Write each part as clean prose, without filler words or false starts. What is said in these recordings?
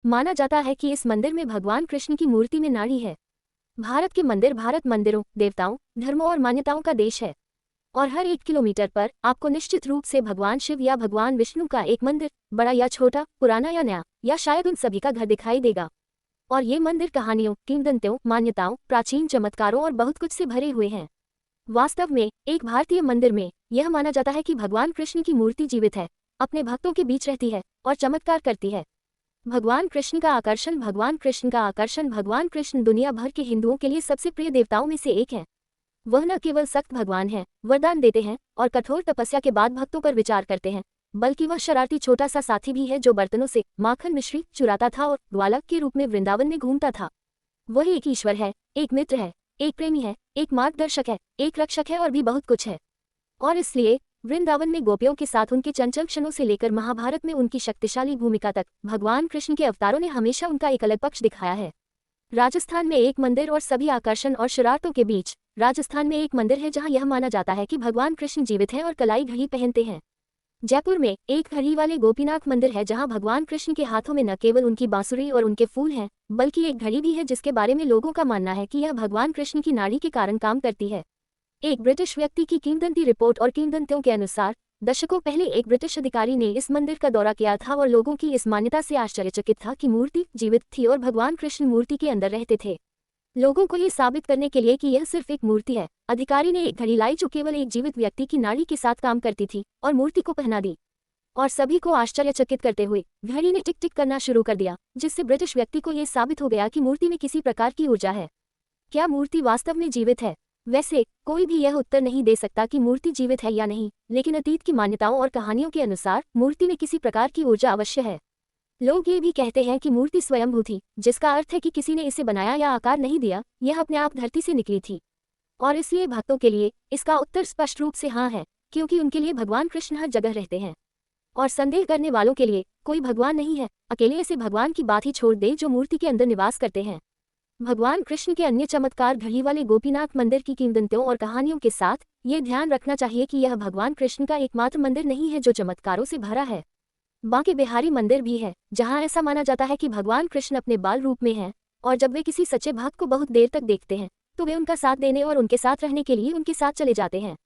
माना जाता है कि इस मंदिर में भगवान कृष्ण की मूर्ति में नाड़ी है। भारत के मंदिर भारत मंदिरों, देवताओं, धर्मों और मान्यताओं का देश है और हर 1 किलोमीटर पर आपको निश्चित रूप से भगवान शिव या भगवान विष्णु का एक मंदिर, बड़ा या छोटा, पुराना या नया, या शायद उन सभी का घर दिखाई देगा। और ये मंदिर कहानियों, किंवदंतियों, मान्यताओं, प्राचीन चमत्कारों और बहुत कुछ से भरे हुए हैं। वास्तव में एक भारतीय मंदिर में यह माना जाता है कि भगवान कृष्ण की मूर्ति जीवित है, अपने भक्तों के बीच रहती है और चमत्कार करती है। भगवान कृष्ण का आकर्षण भगवान कृष्ण दुनिया भर के हिंदुओं के लिए सबसे प्रिय देवताओं में से एक हैं। वह न केवल सख्त भगवान हैं, वरदान देते हैं और कठोर तपस्या के बाद भक्तों पर विचार करते हैं, बल्कि वह शरारती छोटा सा साथी भी है जो बर्तनों से माखन मिश्री चुराता था और ग्वालक के रूप में वृंदावन में घूमता था। वह एक ईश्वर है, एक मित्र है, एक प्रेमी है, एक मार्गदर्शक है, एक रक्षक है और भी बहुत कुछ है। और इसलिए वृंदावन में गोपियों के साथ उनके चंचल क्षणों से लेकर महाभारत में उनकी शक्तिशाली भूमिका तक भगवान कृष्ण के अवतारों ने हमेशा उनका एक अलग पक्ष दिखाया है। राजस्थान में एक मंदिर और सभी आकर्षण और शरारतों के बीच राजस्थान में एक मंदिर है जहां यह माना जाता है कि भगवान कृष्ण जीवित हैं और कलाई घड़ी पहनते हैं। जयपुर में एक घड़ी वाले गोपीनाथ मंदिर है जहां भगवान कृष्ण के हाथों में न केवल उनकी बांसुरी और उनके फूल हैं, बल्कि एक घड़ी भी है जिसके बारे में लोगों का मानना है कि यह भगवान कृष्ण की नाड़ी के कारण काम करती है। एक ब्रिटिश व्यक्ति की किंवदंती रिपोर्ट और किंवदंतियों के अनुसार दशकों पहले एक ब्रिटिश अधिकारी ने इस मंदिर का दौरा किया था और लोगों की इस मान्यता से आश्चर्यचकित था कि मूर्ति जीवित थी और भगवान कृष्ण मूर्ति के अंदर रहते थे। लोगों को ये साबित करने के लिए कि यह सिर्फ एक मूर्ति है, अधिकारी ने एक घड़ी लाई जो केवल एक जीवित व्यक्ति की नाड़ी के साथ काम करती थी और मूर्ति को पहना दी। और सभी को आश्चर्यचकित करते हुए घड़ी ने टिक टिक करना शुरू कर दिया, जिससे ब्रिटिश व्यक्ति को यह साबित हो गया कि मूर्ति में किसी प्रकार की ऊर्जा है। क्या मूर्ति वास्तव में जीवित है? वैसे कोई भी यह उत्तर नहीं दे सकता कि मूर्ति जीवित है या नहीं, लेकिन अतीत की मान्यताओं और कहानियों के अनुसार मूर्ति में किसी प्रकार की ऊर्जा अवश्य है। लोग ये भी कहते हैं कि मूर्ति स्वयंभू थी, जिसका अर्थ है कि किसी ने इसे बनाया या आकार नहीं दिया, यह अपने आप धरती से निकली थी। और इसलिए भक्तों के लिए इसका उत्तर स्पष्ट रूप से हाँ है, क्योंकि उनके लिए भगवान कृष्ण हर जगह रहते हैं। और संदेह करने वालों के लिए कोई भगवान नहीं है, अकेले ऐसे भगवान की बात ही छोड़ दे जो मूर्ति के अंदर निवास करते हैं। भगवान कृष्ण के अन्य चमत्कार घड़ी वाले गोपीनाथ मंदिर की किंवदंतियों और कहानियों के साथ ये ध्यान रखना चाहिए कि यह भगवान कृष्ण का एकमात्र मंदिर नहीं है जो चमत्कारों से भरा है। बांके बिहारी मंदिर भी है, जहां ऐसा माना जाता है कि भगवान कृष्ण अपने बाल रूप में हैं और जब वे किसी सच्चे भक्त को बहुत देर तक देखते हैं तो वे उनका साथ देने और उनके साथ रहने के लिए उनके साथ चले जाते हैं।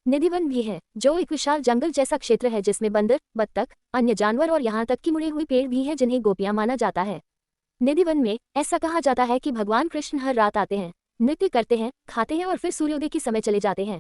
निधिवन भी है, जो एक विशाल जंगल जैसा क्षेत्र है जिसमें बंदर, बत्तख, अन्य जानवर और यहाँ तक कि मुड़े हुए पेड़ भी हैं जिन्हें गोपियां माना जाता है। निधिवन में ऐसा कहा जाता है कि भगवान कृष्ण हर रात आते हैं, नृत्य करते हैं, खाते हैं और फिर सूर्योदय के समय चले जाते हैं।